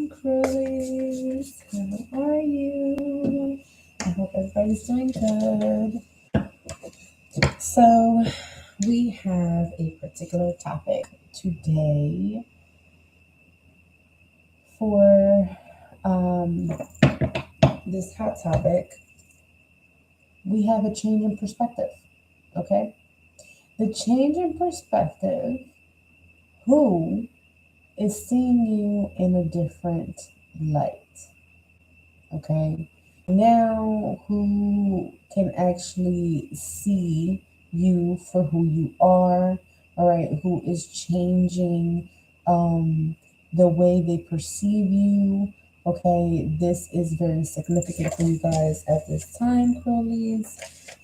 Welcome, Crowllies. How are you? I hope everybody's doing good. So, we have a particular topic today for this hot topic. We have a change in perspective, okay? The change in perspective, who is seeing you in a different light, okay? Now, who can actually see you for who you are, all right? Who is changing the way they perceive you, okay? This is very significant for you guys at this time, Crowllies,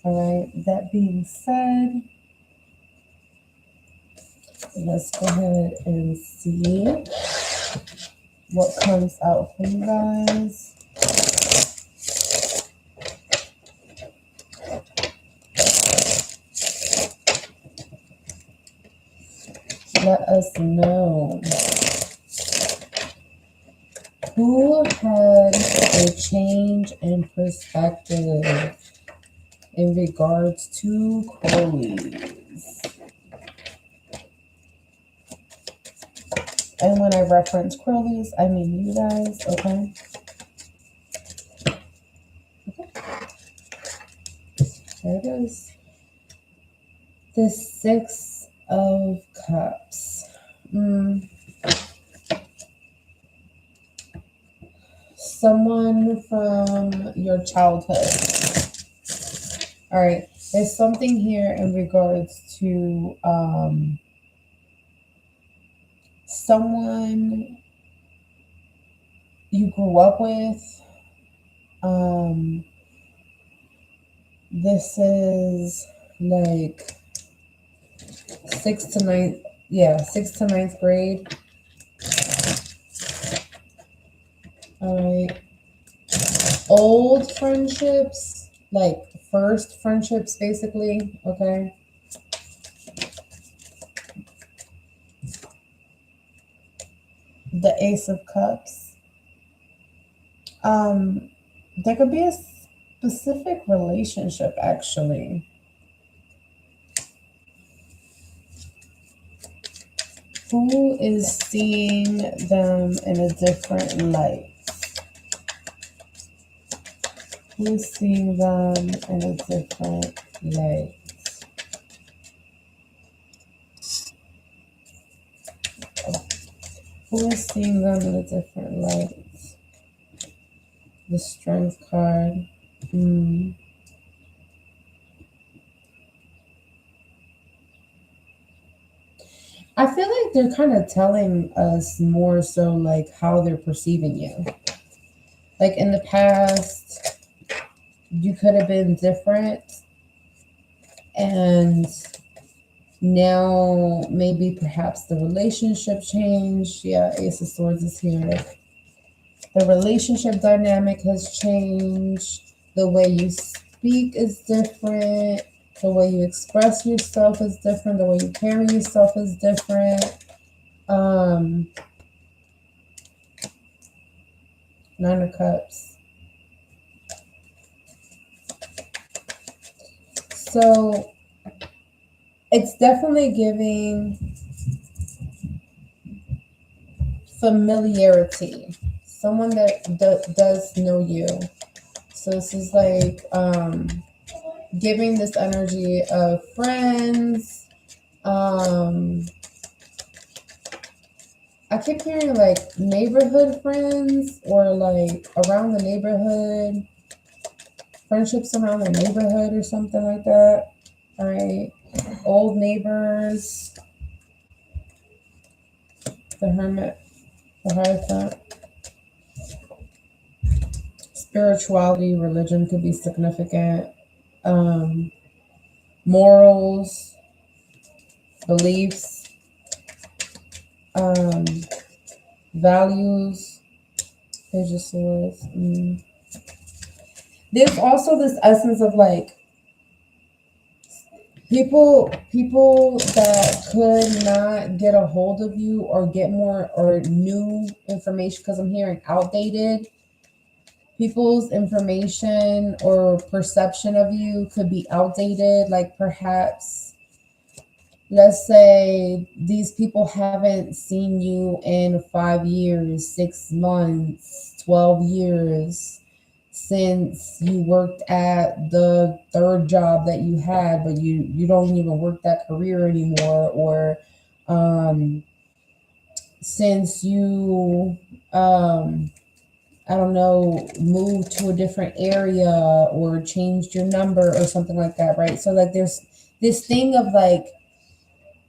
all right? That being said, let's go ahead and see what comes out for you guys. Let us know who had a change in perspective in regards to Crowllies. And when I reference Crowllies, I mean you guys, okay? There it is. The Six of Cups. Someone from your childhood. All right. There's something here in regards to someone you grew up with. This is like 6th to 9th grade. All right. Old friendships, like first friendships, basically. Okay. The Ace of Cups. There could be a specific relationship, actually. Who is seeing them in a different light? Who is seeing them in a different light? Who is seeing them in a different light? The Strength card. I feel like they're kind of telling us more so like how they're perceiving you. Like in the past, you could have been different, and now maybe perhaps the relationship changed. Yeah, Ace of Swords is here. The relationship dynamic has changed. The way you speak is different. The way you express yourself is different. The way you carry yourself is different. Nine of Cups. So it's definitely giving familiarity. Someone that does know you. So this is like giving this energy of friends. I keep hearing like neighborhood friends, or like around the neighborhood, friendships around the neighborhood or something like that. All right. Old neighbors. The Hermit. The Hierophant. Spirituality, religion could be significant. Morals, beliefs, values. Page of Swords. There's also this essence of like People that could not get a hold of you or get more or new information, because I'm hearing outdated. People's information or perception of you could be outdated. Like perhaps, let's say these people haven't seen you in 5 years, 6 months, 12 years since you worked at the third job that you had, but you don't even work that career anymore, or um, since you I don't know, moved to a different area or changed your number or something like that, right? So like there's this thing of like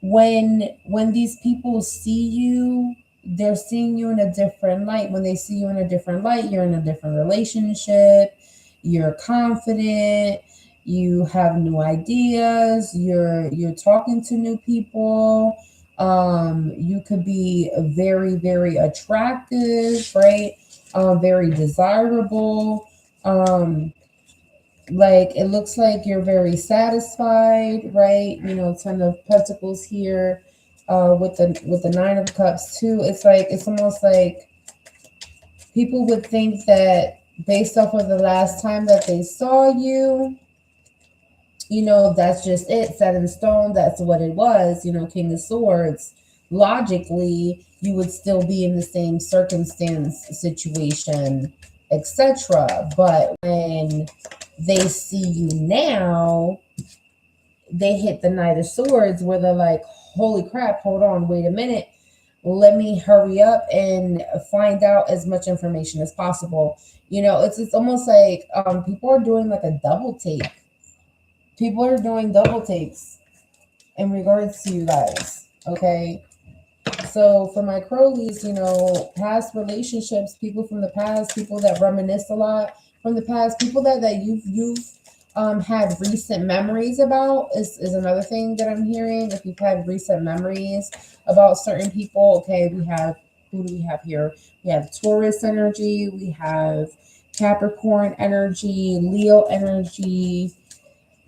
when these people see you, they're seeing you in a different light. When they see you in a different light, you're in a different relationship, you're confident, you have new ideas, you're talking to new people. You could be very, very attractive, right? Very desirable. Like it looks like you're very satisfied, right? You know, Ten of Pentacles here, with the Nine of Cups too. It's like it's almost like people would think that based off of the last time that they saw you, you know, that's just it, set in stone. That's what it was. You know, King of Swords. Logically, you would still be in the same circumstance, situation, etc. But when they see you now, they hit the Knight of Swords where they're like, holy crap, hold on, wait a minute. Let me hurry up and find out as much information as possible. You know, it's almost like people are doing like a double take. People are doing double takes in regards to you guys. Okay. So for my Crowllies, you know, past relationships, people from the past, people that reminisce a lot from the past, people that you've had recent memories about is another thing that I'm hearing. If you've had recent memories about certain people, okay, we have, who do we have here? We have Taurus energy, we have Capricorn energy, Leo energy,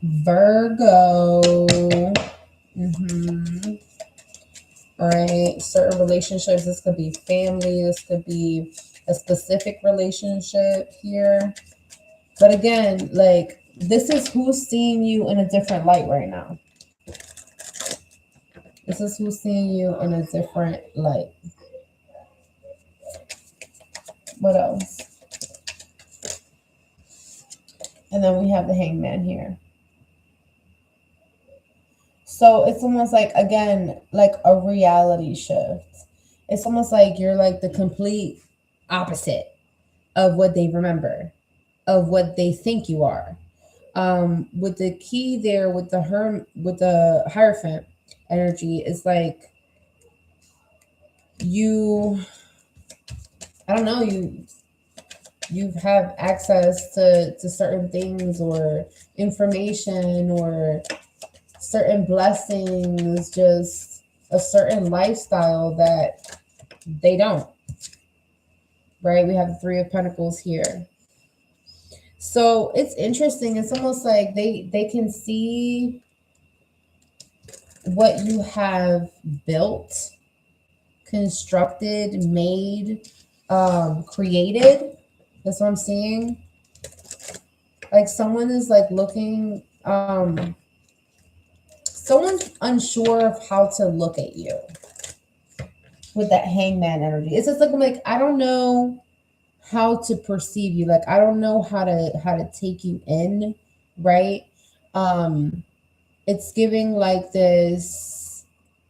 Virgo. All right, certain relationships. This could be family. This could be a specific relationship here. But again, like this is who's seeing you in a different light right now. This is who's seeing you in a different light. What else? And then we have the Hangman here. So it's almost like, again, like a reality shift. It's almost like you're like the complete opposite of what they remember, of what they think you are. With the key there, with the Hierophant energy, it's like you, I don't know, you have access to certain things or information or certain blessings, just a certain lifestyle that they don't, right? We have the Three of Pentacles here. So it's interesting. It's almost like they can see what you have built, constructed, made, created. That's what I'm seeing. Like someone is like looking, someone's unsure of how to look at you with that Hangman energy. It's just like I don't know how to perceive you. Like I don't know how to take you in, right? It's giving like this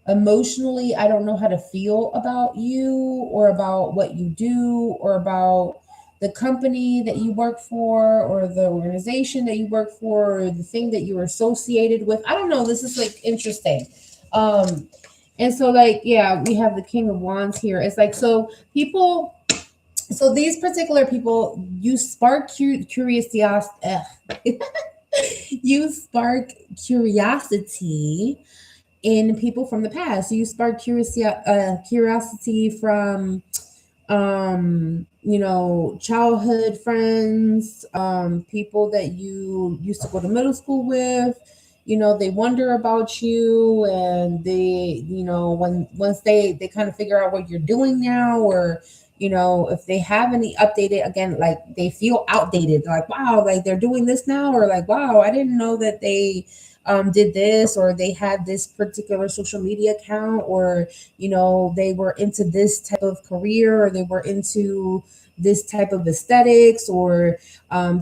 emotionally, I don't know how to feel about you or about what you do or about the company that you work for or the organization that you work for or the thing that you're associated with. I don't know. This is like interesting. And so like, yeah, we have the King of Wands here. It's like, so people, so these particular people, you spark curiosity. You spark curiosity in people from the past. You spark curiosity from you know, childhood friends, people that you used to go to middle school with, they wonder about you, and they, once they kind of figure out what you're doing now, or if they have any updated, again, like they feel outdated, like wow, like they're doing this now, or like wow, I didn't know that they did this, or they had this particular social media account, or they were into this type of career, or they were into this type of aesthetics, or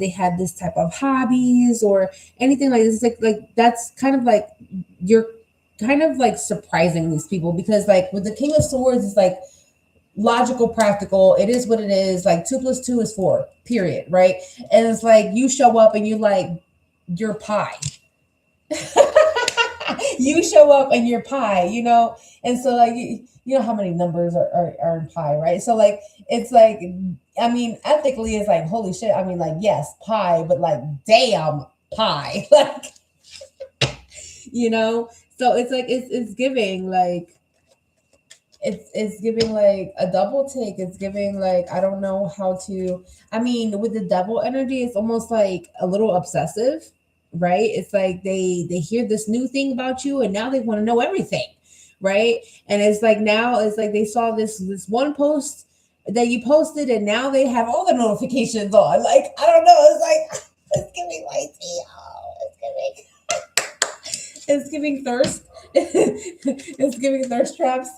they had this type of hobbies, or anything like this. Like that's kind of like you're kind of like surprising these people, because like with the King of Swords, it's like logical, practical. It is what it is. Like 2 + 2 is 4. Period. Right? And it's like you show up and you like you're pie. You show up and you're pie. And so like you know how many numbers are in pi, right? So like it's like, I mean, ethically it's like holy shit. I mean, like yes, pie, but like damn pie. Like so it's like it's giving like it's giving like a double take. It's giving like I don't know how to. I mean, with the devil energy, it's almost like a little obsessive, right? It's like they hear this new thing about you, and now they want to know everything, right? And it's like now it's like they saw this one post that you posted, and now they have all the notifications on. Like I don't know. It's like it's giving like it's giving thirst. It's giving thirst traps.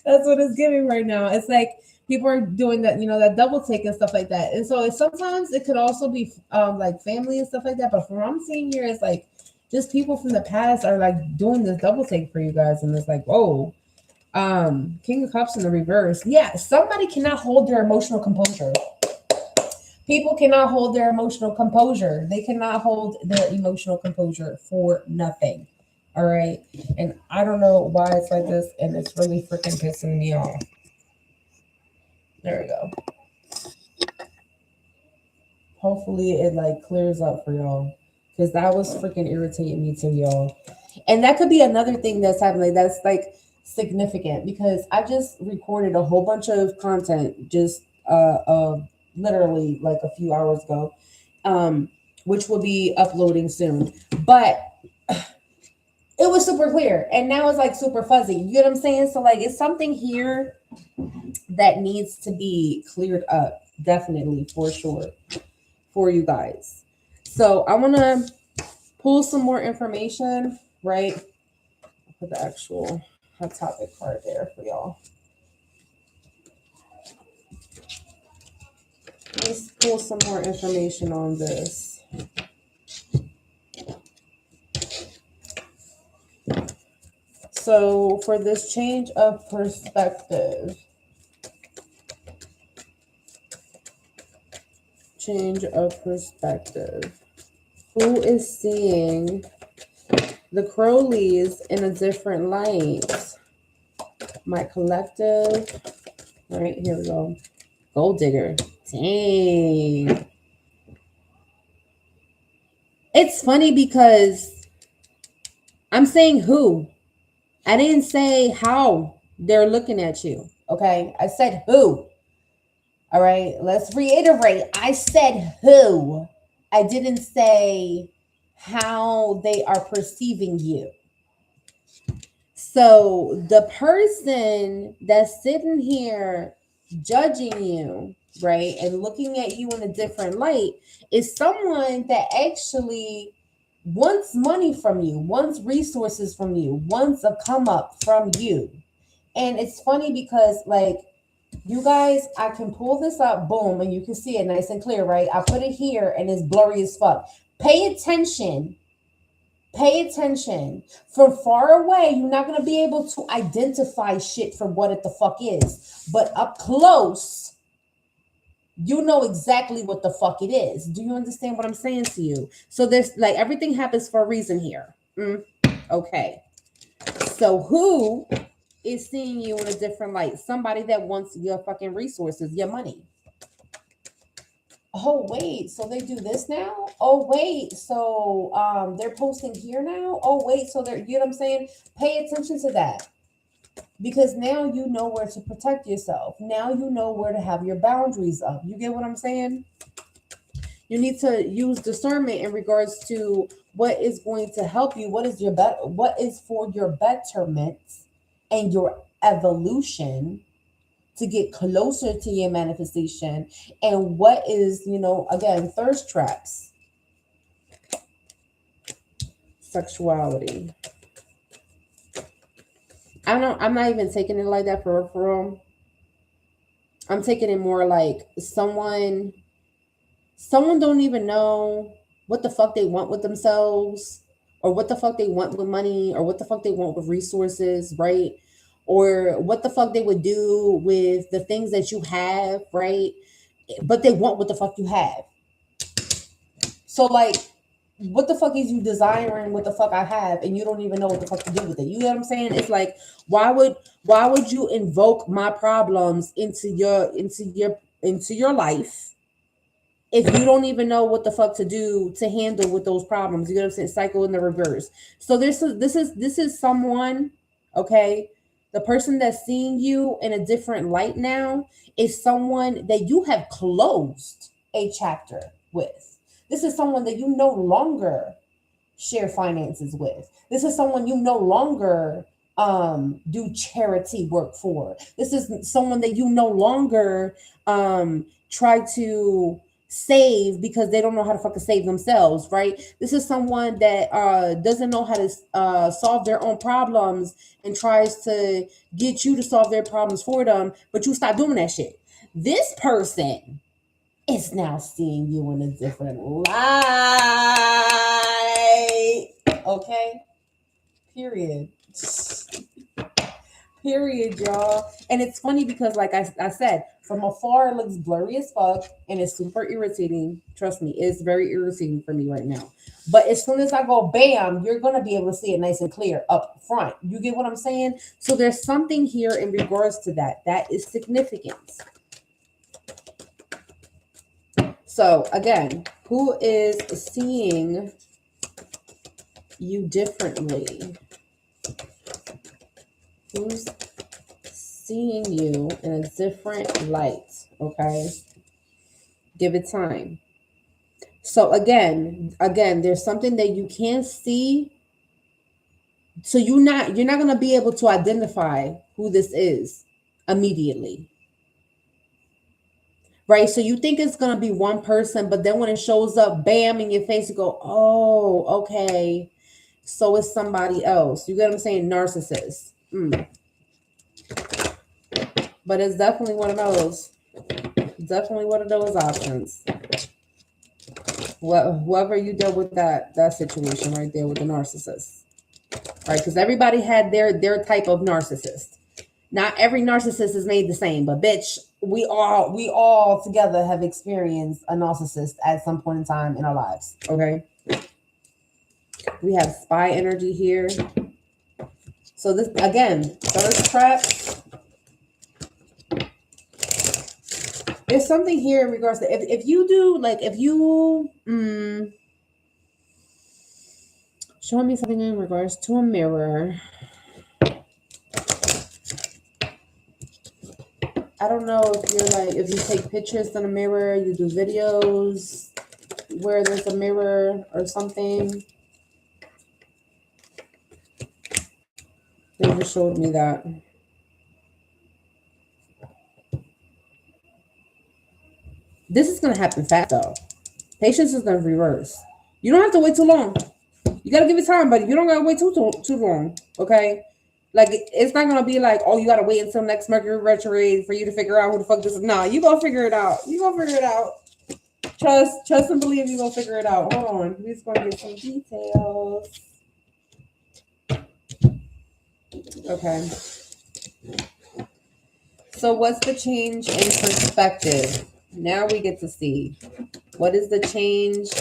That's what it's giving right now. It's like people are doing that, that double take and stuff like that. And so sometimes it could also be like family and stuff like that. But from what I'm seeing here, it's like just people from the past are like doing this double take for you guys. And it's like, whoa. King of Cups in the reverse. Yeah, somebody cannot hold their emotional composure. People cannot hold their emotional composure. They cannot hold their emotional composure for nothing. All right. And I don't know why it's like this, and it's really freaking pissing me off. There we go. Hopefully it like clears up for y'all, because that was freaking irritating me too, y'all. And that could be another thing that's happening that's like significant, because I just recorded a whole bunch of content just literally like a few hours ago, which will be uploading soon. But it was super clear, and now it's like super fuzzy. You get what I'm saying? So like it's something here that needs to be cleared up, definitely, for sure, for you guys. So I want to pull some more information, right? I'll put the actual hot topic card there for y'all. Let's pull some more information on this. So for this change of perspective, who is seeing the Crowllies in a different light? My collective, right, here we go. Gold digger. Dang. It's funny because I'm saying who. I didn't say how they're looking at you. Okay. I said who. All right. Let's reiterate. I said who. I didn't say how they are perceiving you. So the person that's sitting here judging you, right, and looking at you in a different light is someone that actually wants money from you, wants resources from you, wants a come up from you. And it's funny because like you guys, I can pull this up, boom, and you can see it nice and clear, right? I put it here and it's blurry as fuck. Pay attention. Pay attention. From far away, you're not going to be able to identify shit for what it the fuck is. But up close, you know exactly what the fuck it is. Do you understand what I'm saying to you? So there's like everything happens for a reason here. Okay. So who is seeing you in a different light? Somebody that wants your fucking resources, your money. Oh wait, so they do this now? Oh wait, so they're posting here now? Oh wait, so they're, you know what I'm saying? Pay attention to that. Because now you know where to protect yourself. Now you know where to have your boundaries up. You get what I'm saying? You need to use discernment in regards to what is going to help you, what is what is for your betterment and your evolution to get closer to your manifestation, and what is, again, thirst traps. Sexuality. I'm not even taking it like that for real. I'm taking it more like someone don't even know what the fuck they want with themselves, or what the fuck they want with money, or what the fuck they want with resources, right? Or what the fuck they would do with the things that you have, right? But they want what the fuck you have. So, like, what the fuck is you desiring what the fuck I have, and you don't even know what the fuck to do with it? You know what I'm saying? It's like, why would you invoke my problems into your life if you don't even know what the fuck to do to handle with those problems? You know what I'm saying? Cycle in the reverse. So this is someone, okay? The person that's seeing you in a different light now is someone that you have closed a chapter with. This is someone that you no longer share finances with. This is someone you no longer do charity work for. This is someone that you no longer try to save because they don't know how to fucking save themselves, right? This is someone that doesn't know how to solve their own problems and tries to get you to solve their problems for them, but you stop doing that shit. This person is now seeing you in a different light. Okay? Period. Period, y'all. And it's funny because, like I said, from afar it looks blurry as fuck and it's super irritating. Trust me, it's very irritating for me right now. But as soon as I go bam, you're gonna be able to see it nice and clear up front. You get what I'm saying? So there's something here in regards to that is significant. So again, who is seeing you differently? Who's seeing you in a different light? Okay, give it time. So again, there's something that you can't see. So you're not gonna be able to identify who this is immediately. Right? So you think it's gonna be one person, but then when it shows up, bam, in your face, you go, oh, okay. So it's somebody else. You get what I'm saying? Narcissist. But it's definitely one of those. Definitely one of those options. Whoever you dealt with that situation right there with the narcissist. Right? Because everybody had their type of narcissist. Not every narcissist is made the same, but bitch, we all together have experienced a narcissist at some point in time in our lives. Okay. We have spy energy here. So this again, thirst traps. There's something here in regards to if you do, like, if you show me something in regards to a mirror. I don't know if you're like, if you take pictures in a mirror, you do videos where there's a mirror or something. They just showed me that. This is going to happen fast, though. Patience is going to reverse. You don't have to wait too long. You got to give it time, but you don't got to wait too long, okay? Like, it's not going to be like, oh, you got to wait until next Mercury retrograde for you to figure out who the fuck this is. Nah, you going to figure it out. You going to figure it out. Trust and believe you going to figure it out. Hold on. We're just going to get some details. Okay. So what's the change in perspective? Now we get to see. What is the change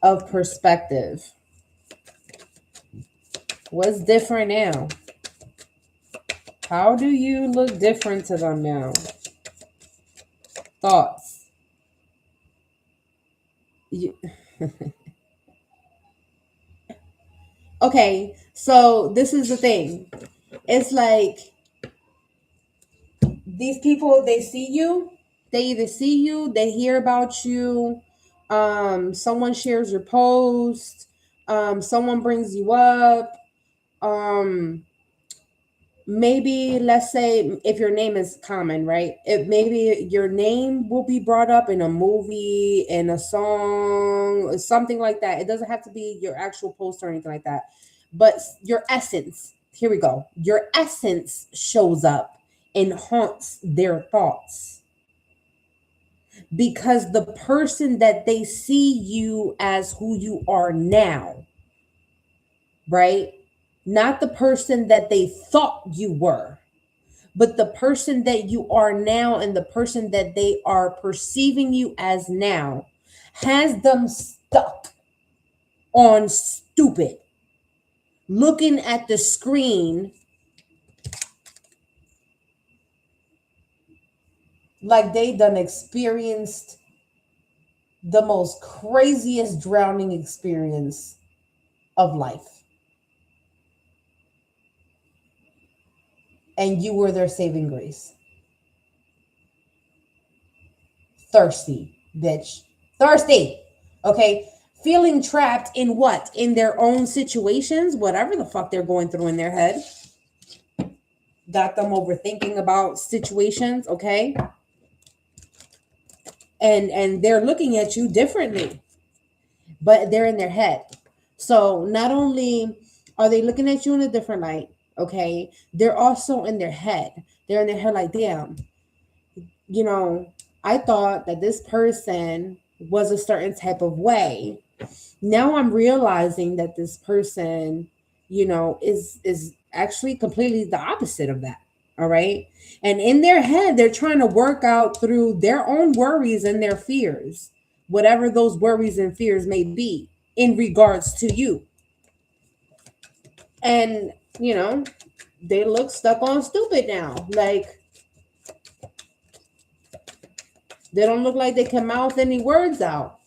of perspective? What's different now? How do you look different to them now? Thoughts? Okay, so this is the thing. It's like these people, they see you, they either see you, they hear about you, someone shares your post, someone brings you up, maybe let's say if your name is common, right? If maybe your name will be brought up in a movie, in a song, or something like that. It doesn't have to be your actual post or anything like that, but your essence, here we go, your essence shows up and haunts their thoughts, because the person that they see you as who you are now, right? Not the person that they thought you were, but the person that you are now, and the person that they are perceiving you as now, has them stuck on stupid, looking at the screen like they done experienced the most craziest drowning experience of life. And you were their saving grace. Thirsty, bitch. Thirsty. Okay. Feeling trapped in what? In their own situations, whatever the fuck they're going through in their head. Got them overthinking about situations, okay? And they're looking at you differently, but they're in their head. So not only are they looking at you in a different light, okay, they're also in their head. They're in their head like, damn, you know, I thought that this person was a certain type of way. Now I'm realizing that this person, you know, is actually completely the opposite of that. All right. And in their head, they're trying to work out through their own worries and their fears, whatever those worries and fears may be in regards to you. And, you know, they look stuck on stupid now. Like, they don't look like they can mouth any words out.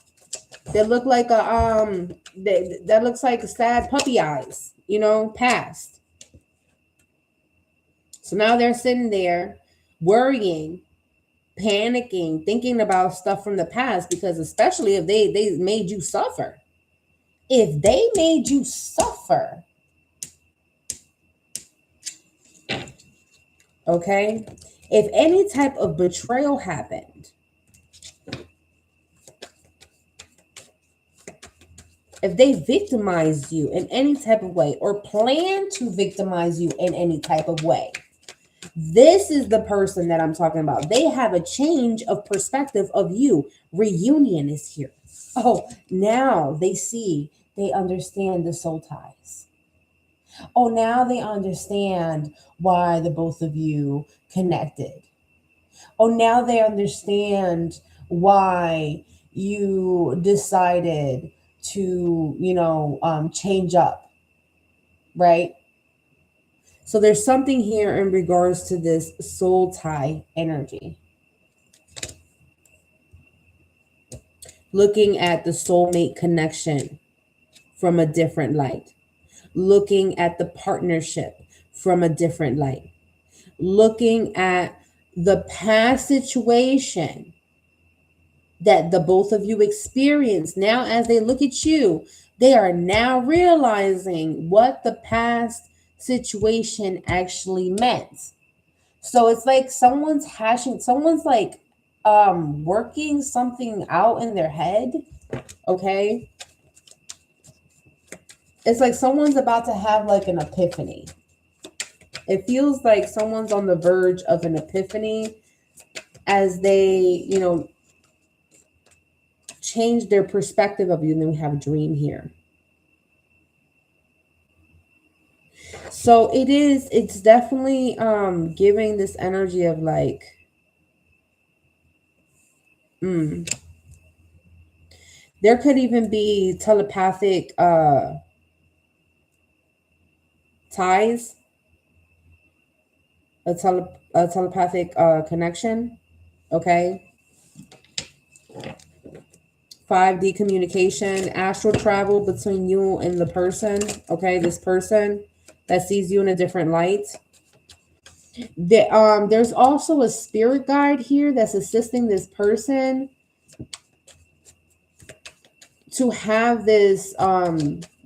They look like that looks like sad puppy eyes, you know, past. So now they're sitting there worrying, panicking, thinking about stuff from the past, because especially if they made you suffer. If they made you suffer, okay? If any type of betrayal happened, if they victimized you in any type of way or plan to victimize you in any type of way, this is the person that I'm talking about. They have a change of perspective of you. Reunion is here. Oh, now they see, they understand the soul ties. Oh, now they understand why the both of you connected. Oh, now they understand why you decided to, you know, change up, right? So there's something here in regards to this soul tie energy. Looking at the soulmate connection from a different light. Looking at the partnership from a different light. Looking at the past situation that the both of you experienced. Now, as they look at you, they are now realizing what the past situation actually meant. So it's like someone's like working something out in their head. Okay. It's like someone's about to have like an epiphany. It feels like someone's on the verge of an epiphany as they, you know, change their perspective of you. And then we have a dream here. So it's definitely giving this energy of like, there could even be telepathic ties, a telepathic connection, okay? 5D communication, astral travel between you and the person, okay? This person that sees you in a different light. There's also a spirit guide here that's assisting this person to have this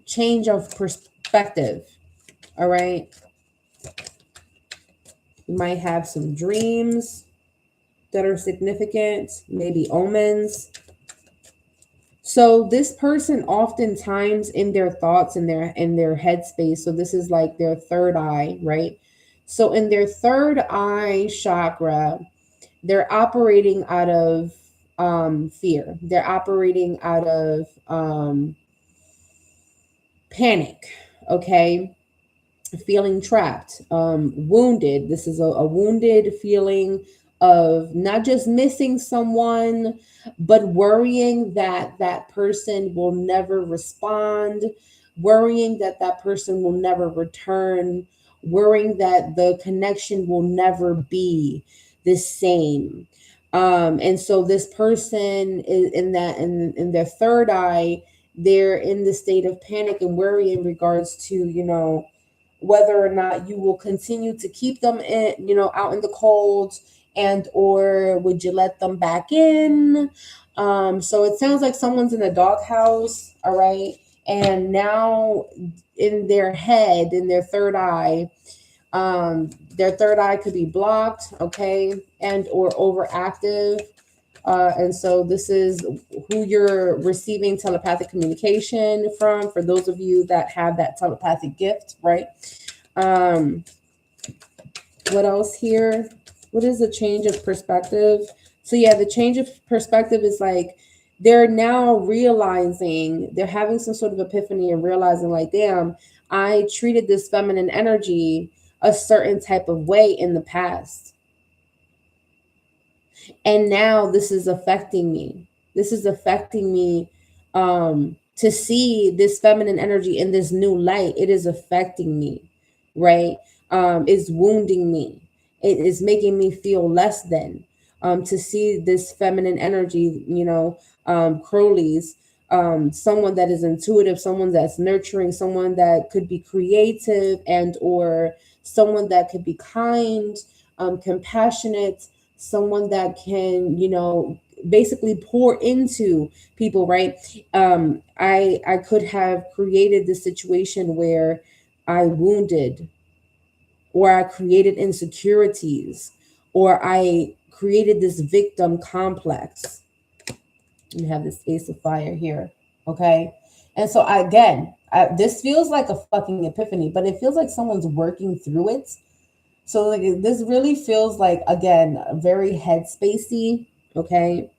change of perspective. All right. You might have some dreams that are significant, maybe omens. So this person oftentimes in their thoughts, in their headspace, so this is like their third eye, right? So in their third eye chakra, they're operating out of fear. They're operating out of panic, okay? Feeling trapped, wounded. This is a wounded feeling of not just missing someone, but worrying that that person will never respond, worrying that that person will never return, worrying that the connection will never be the same. And so this person is in that in their third eye, they're in the state of panic and worry in regards to, whether or not you will continue to keep them in, out in the cold, and or would you let them back in. So it sounds like someone's in a doghouse, all right, and now in their head, in their third eye could be blocked, okay, and or overactive. And so this is who you're receiving telepathic communication from, for those of you that have that telepathic gift, right? What else here? What is the change of perspective? So yeah, the change of perspective is like they're now realizing, they're having some sort of epiphany and realizing like, damn, I treated this feminine energy a certain type of way in the past. And now this is affecting me. This is affecting me, to see this feminine energy in this new light. It is affecting me, right? It's wounding me. It is making me feel less than, to see this feminine energy, Crowllies, someone that is intuitive, someone that's nurturing, someone that could be creative, and or someone that could be kind, compassionate, someone that can, basically pour into people, right? I could have created this situation where I wounded, or I created insecurities, or I created this victim complex. You have this Ace of Fire here, okay? And so this feels like a fucking epiphany, but it feels like someone's working through it. So like this really feels like, again, very headspacey, okay?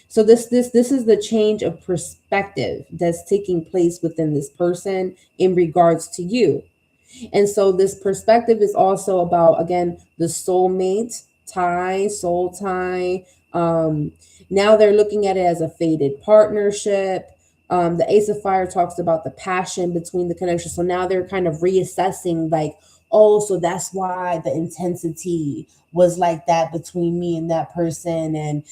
So this is the change of perspective that's taking place within this person in regards to you. And so this perspective is also about, again, the soulmate tie, soul tie. Now they're looking at it as a fated partnership. The Ace of Fire talks about the passion between the connection. So now they're kind of reassessing, like, oh, so that's why the intensity was like that between me and that person. And,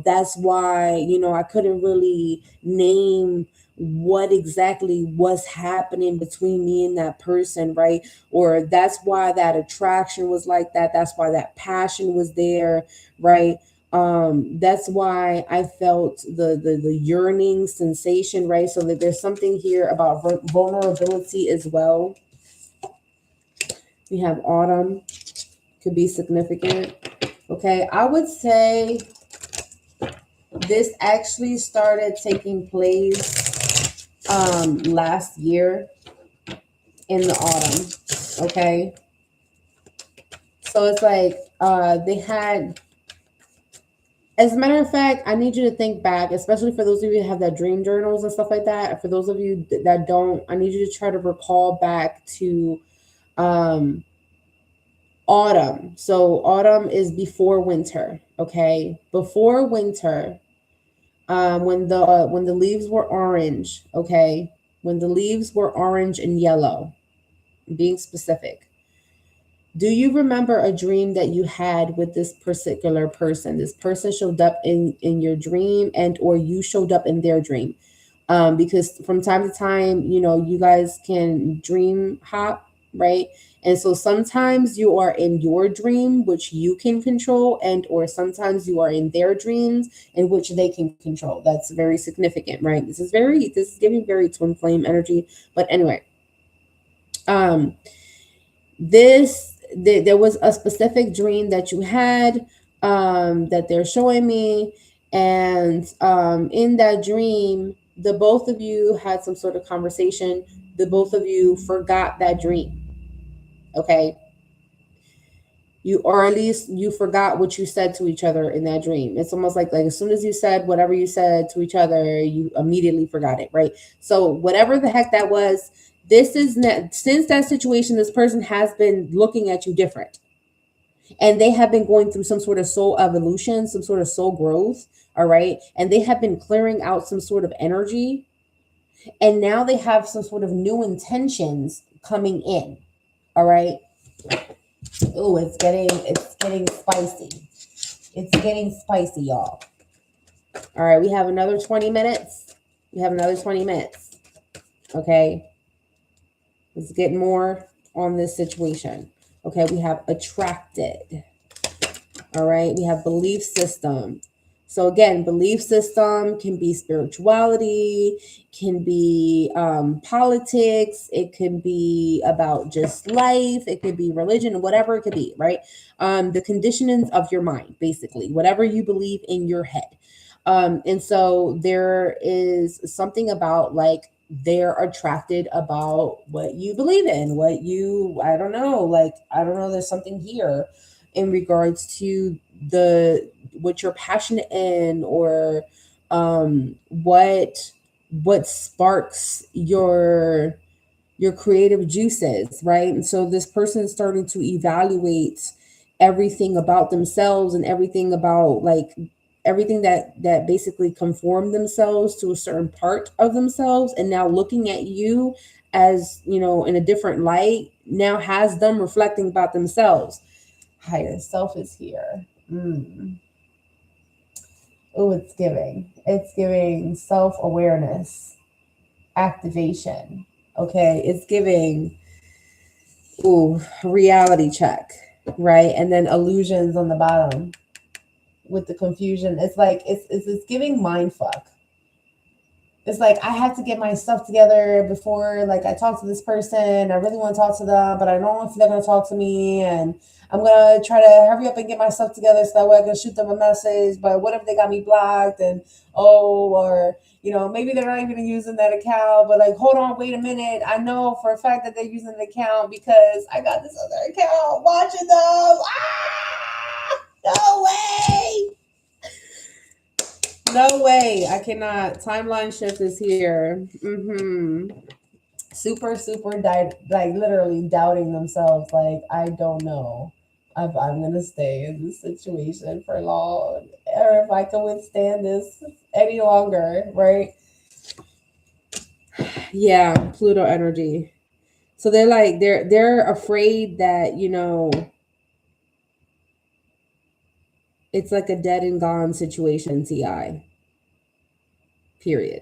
that's why, I couldn't really name what exactly was happening between me and that person, right? Or that's why that attraction was like that. That's why that passion was there, right? That's why I felt the yearning sensation, right? So that there's something here about vulnerability as well. We have autumn, could be significant. Okay, I would say this actually started taking place last year in the autumn. Okay, so it's like they had, as a matter of fact, I need you to think back, especially for those of you that have that dream journals and stuff like that. For those of you that don't, I need you to try to recall back to autumn. So autumn is before winter, okay? Before winter, when the leaves were orange, okay? When the leaves were orange and yellow, being specific. Do you remember a dream that you had with this particular person? This person showed up in your dream, and or you showed up in their dream. Because from time to time, you guys can dream hop, right? And so sometimes you are in your dream, which you can control, and or sometimes you are in their dreams in which they can control. That's very significant, right? This is giving very twin flame energy. But anyway, um there was a specific dream that you had, that they're showing me, and in that dream the both of you had some sort of conversation. The both of you forgot that dream. Okay, you, or at least you forgot what you said to each other in that dream. It's almost like as soon as you said whatever you said to each other, you immediately forgot it, right? So whatever the heck that was, this is since that situation, this person has been looking at you different, and they have been going through some sort of soul evolution, some sort of soul growth. All right, and they have been clearing out some sort of energy, and now they have some sort of new intentions coming in. All right. Oh, it's getting spicy. It's getting spicy, y'all. All right, we have another 20 minutes. Okay. Let's get more on this situation. Okay, we have attracted. All right, we have belief system. So again, belief system can be spirituality, can be politics, it can be about just life, it could be religion, whatever it could be, right? The conditionings of your mind, basically, whatever you believe in your head. And so there is something about like they're attracted about what you believe in, I don't know, there's something here in regards to the what you're passionate in, or what sparks your creative juices, right? And so this person is starting to evaluate everything about themselves, and everything about like everything that basically conform themselves to a certain part of themselves, and now looking at you as, in a different light, now has them reflecting about themselves. Higher self is here. Oh, it's giving self-awareness, activation. Okay, it's giving reality check, right? And then illusions on the bottom with the confusion. It's like it's giving mind fuck. It's like I have to get my stuff together before like I talk to this person. I really want to talk to them, but I don't know if they're gonna talk to me, and I'm gonna try to hurry up and get my stuff together so that way I can shoot them a message. But what if they got me blocked? And or maybe they're not even using that account, but like, hold on, wait a minute. I know for a fact that they're using the account because I got this other account watching them. No way. No way. I cannot. Timeline shift is here. Super like literally doubting themselves. Like, I don't know if I'm going to stay in this situation for long, or if I can withstand this any longer, right? Yeah, Pluto energy. So they're afraid that, it's like a dead and gone situation, TI. Period.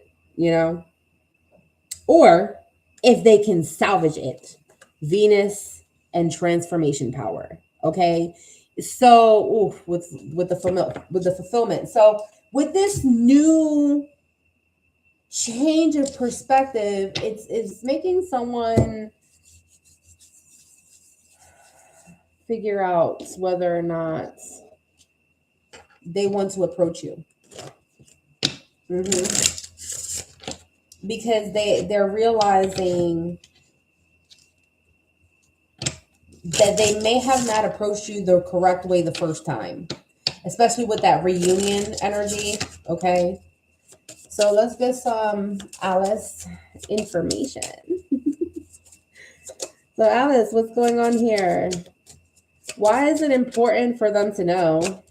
Or if they can salvage it, Venus and transformation power. Okay, so with the fulfillment. So with this new change of perspective, it's making someone figure out whether or not they want to approach you. Because they're realizing that they may have not approached you the correct way the first time, especially with that reunion energy. Okay, so let's get some Alice information. So Alice, what's going on here? Why is it important for them to know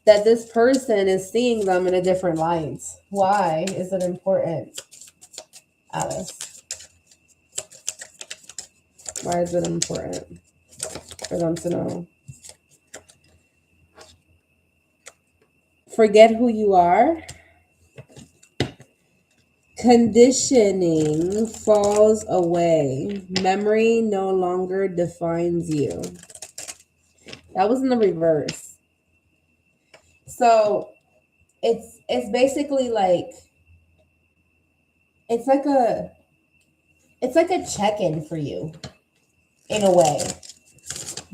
that this person is seeing them in a different light? Why is it important, Alice? Why is it important for them to know? Forget who you are. Conditioning falls away. Memory no longer defines you. That was in the reverse. So it's basically like it's like a check-in for you in a way,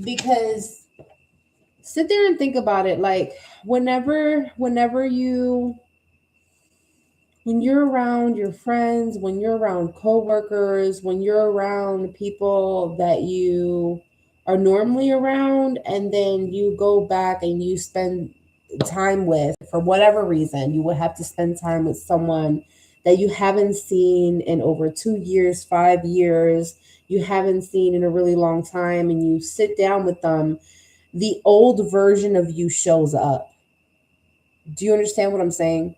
because sit there and think about it. Like whenever when you're around your friends, when you're around coworkers, when you're around people that you are normally around, and then you go back and you spend time with, for whatever reason, you would have to spend time with someone that you haven't seen in over 2 years, 5 years, you haven't seen in a really long time, and you sit down with them, the old version of you shows up. Do you understand what I'm saying?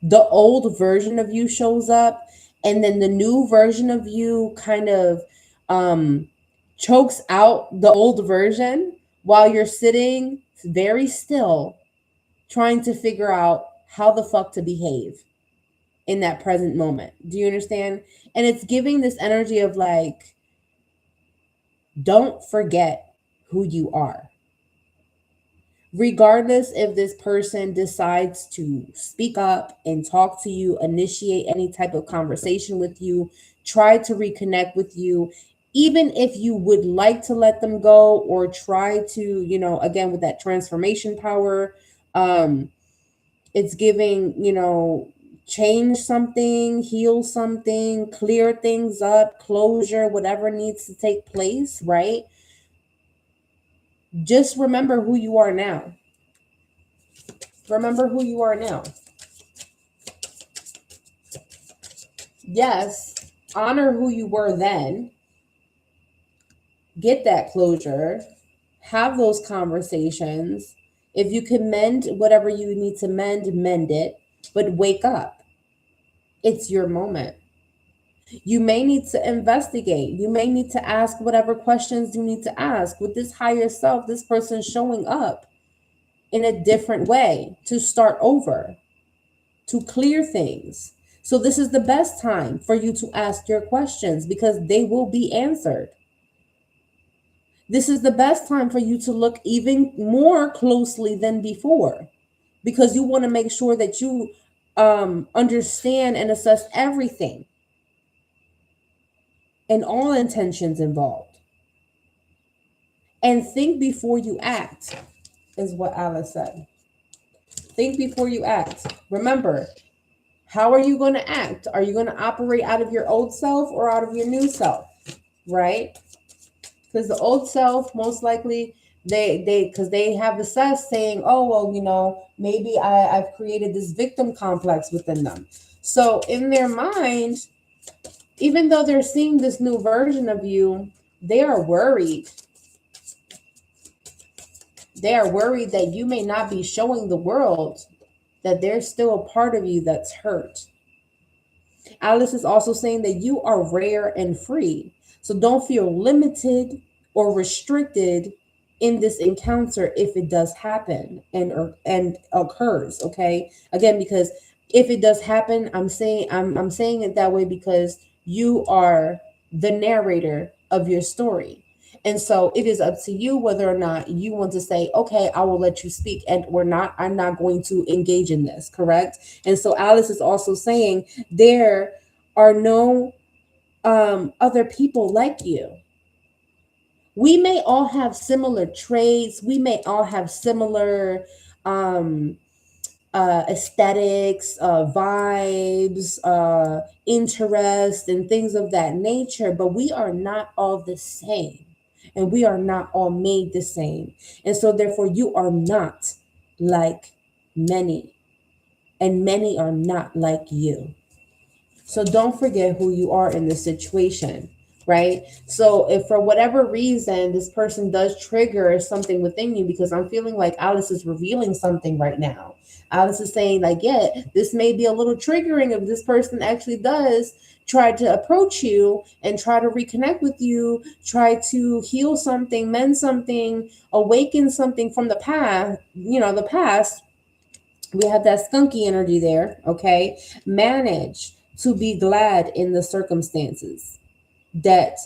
The old version of you shows up, and then the new version of you kind of um chokes out the old version while you're sitting very still trying to figure out how the fuck to behave in that present moment. Do you understand? And it's giving this energy of like, don't forget who you are. Regardless if this person decides to speak up and talk to you, initiate any type of conversation with you, try to reconnect with you, even if you would like to let them go or try to, again, with that transformation power, it's giving, change something, heal something, clear things up, closure, whatever needs to take place, right? Just remember who you are now. Remember who you are now. Yes, honor who you were then. Get that closure. Have those conversations. If you can mend whatever you need to mend it. But wake up. It's your moment. You may need to investigate. You may need to ask whatever questions you need to ask. With this higher self, this person showing up in a different way to start over, to clear things. So this is the best time for you to ask your questions because they will be answered. This is the best time for you to look even more closely than before because you want to make sure that you understand and assess everything and all intentions involved. And think before you act, is what Alice said. Think before you act. Remember, how are you going to act? Are you going to operate out of your old self or out of your new self? Right? Because the old self, most likely, because they have assessed saying, oh, well, maybe I've created this victim complex within them. So in their mind, even though they're seeing this new version of you, they are worried. They are worried that you may not be showing the world that there's still a part of you that's hurt. Alice is also saying that you are rare and free. So don't feel limited or restricted in this encounter if it does happen and occurs. Okay. Again, because if it does happen, I'm saying it that way because you are the narrator of your story. And so it is up to you whether or not you want to say, okay, I will let you speak and I'm not going to engage in this, correct? And so Alice is also saying there are no other people like you. We may all have similar traits. We may all have similar aesthetics, vibes, interests, and things of that nature, but we are not all the same. And we are not all made the same. And so therefore you are not like many. And many are not like you. So don't forget who you are in this situation, right? So if for whatever reason this person does trigger something within you, because I'm feeling like Alice is revealing something right now. Alice is saying like, yeah, this may be a little triggering if this person actually does try to approach you and try to reconnect with you, try to heal something, mend something, awaken something from the past, the past. We have that skunky energy there, okay? Manage. to be glad in the circumstances that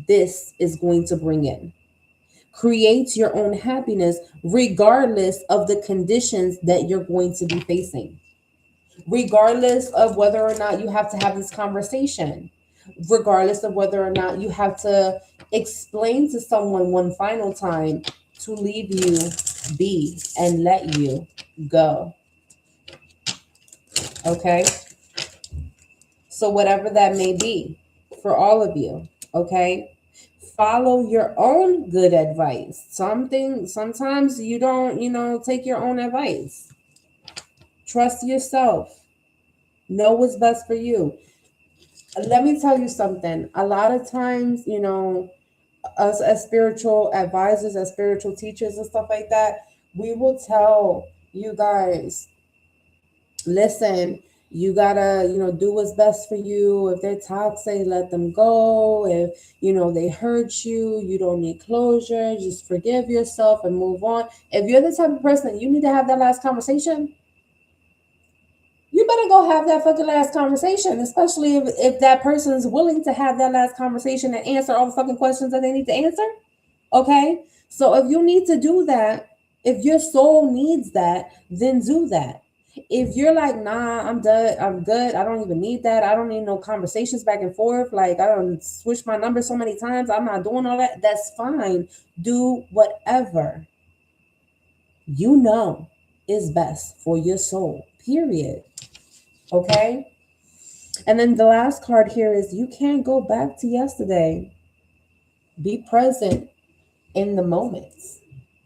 this is going to bring in. Create your own happiness regardless of the conditions that you're going to be facing, regardless of whether or not you have to have this conversation, regardless of whether or not you have to explain to someone one final time to leave you be and let you go. Okay? So, whatever that may be for all of you, okay? Follow your own good advice. Sometimes you don't, take your own advice. Trust yourself. Know what's best for you. Let me tell you something. A lot of times, us as spiritual advisors, as spiritual teachers and stuff like that, we will tell you guys, listen, you gotta, do what's best for you. If they're toxic, let them go. If, they hurt you, you don't need closure, just forgive yourself and move on. If you're the type of person that you need to have that last conversation, you better go have that fucking last conversation, especially if that person's willing to have that last conversation and answer all the fucking questions that they need to answer. Okay? So if you need to do that, if your soul needs that, then do that. If you're like, nah, I'm done, I'm good, I don't even need that, I don't need no conversations back and forth, like I don't switch my number so many times, I'm not doing all that, that's fine. Do whatever you know is best for your soul, period. Okay? And then the last card here is you can't go back to yesterday. Be present in the moments.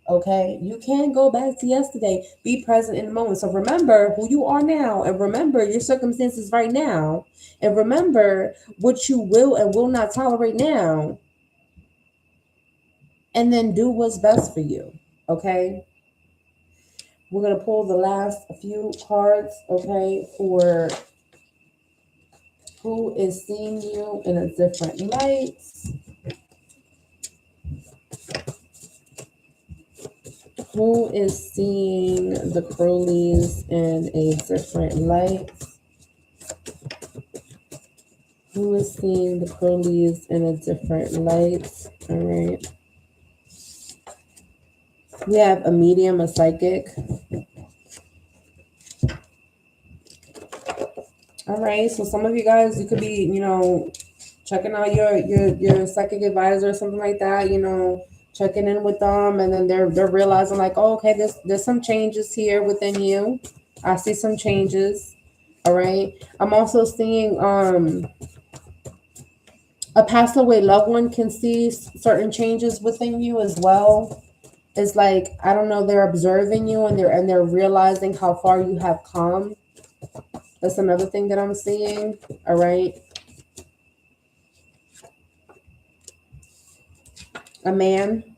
Okay? You can't go back to yesterday. Be present in the moment. So remember who you are now, and remember your circumstances right now, and remember what you will and will not tolerate now, and then do what's best for you. Okay? We're going to pull the last few cards, okay, for who is seeing you in a different light. Who is seeing the Crowllies in a different light? Who is seeing the Crowllies in a different light? All right. We have a medium, a psychic. All right. So some of you guys, you could be, checking out your psychic advisor or something like that, checking in with them, and then they're realizing like, oh, okay, there's some changes here within you. I see some changes. All right. I'm also seeing a passed away loved one can see certain changes within you as well. It's like, I don't know, they're observing you and they're realizing how far you have come. That's another thing that I'm seeing. All right. A man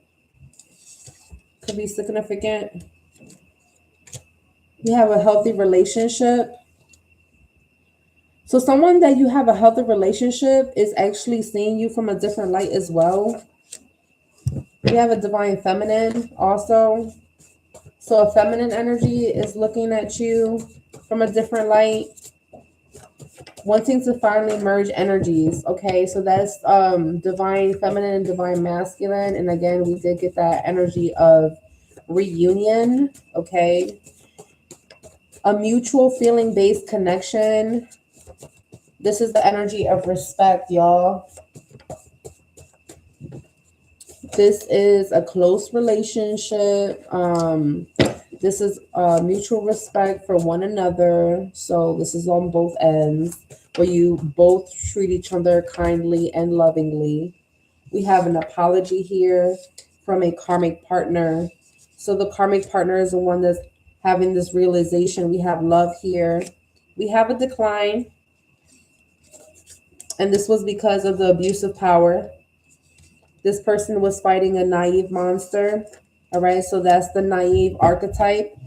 could be significant. You have a healthy relationship. So someone that you have a healthy relationship is actually seeing you from a different light as well. We have a divine feminine also. So a feminine energy is looking at you from a different light, wanting to finally merge energies. Okay, so that's divine feminine and divine masculine. And again, we did get that energy of reunion. Okay, a mutual feeling based connection. This is the energy of respect, y'all. This is a close relationship. This is mutual respect for one another. So this is on both ends, where you both treat each other kindly and lovingly. We have an apology here from a karmic partner. So the karmic partner is the one that's having this realization. We have love here. We have a decline. And this was because of the abuse of power. This person was fighting a naive monster. All right, so that's the naive archetype.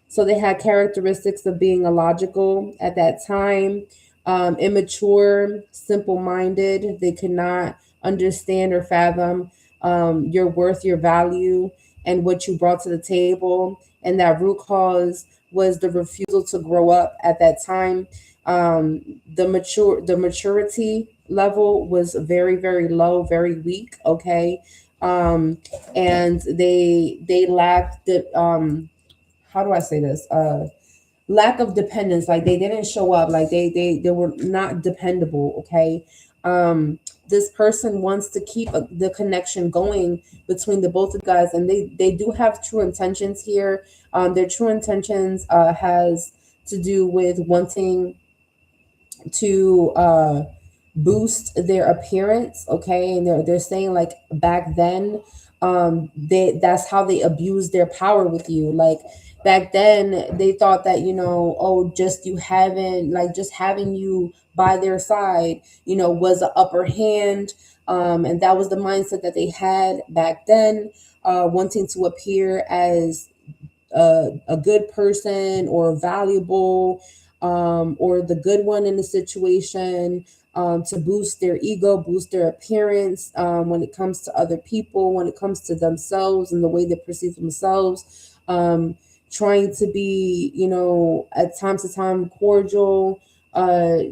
So they had characteristics of being illogical at that time, immature, simple-minded. They could not understand or fathom your worth, your value, and what you brought to the table. And that root cause was the refusal to grow up at that time. The maturity level was very, very low, very weak. Okay. And they lacked the how do I say this? Lack of dependence. Like they didn't show up. Like they were not dependable. Okay. This person wants to keep the connection going between the both of you guys, and they do have true intentions here. Their true intentions has to do with wanting to boost their appearance. Okay. And they're saying like back then, that's how they abused their power with you. Like back then they thought that, oh, just having you by their side, was the upper hand. And that was the mindset that they had back then, wanting to appear as a good person or valuable, or the good one in the situation, to boost their ego, boost their appearance, when it comes to other people, when it comes to themselves and the way they perceive themselves, trying to be, at time to time cordial,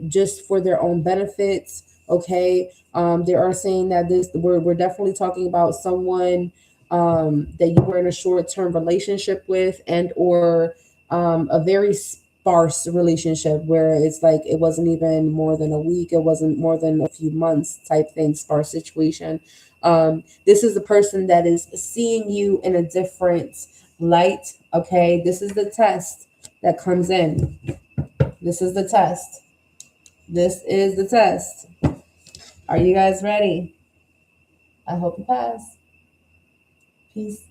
just for their own benefits. Okay. They are saying that we're definitely talking about someone, that you were in a short-term relationship with, and or a very sparse relationship where it's like it wasn't even more than a week, it wasn't more than a few months type thing, sparse situation. This is the person that is seeing you in a different light. Okay, this is the test that comes in. This is the test. This is the test. Are you guys ready? I hope you pass. Peace.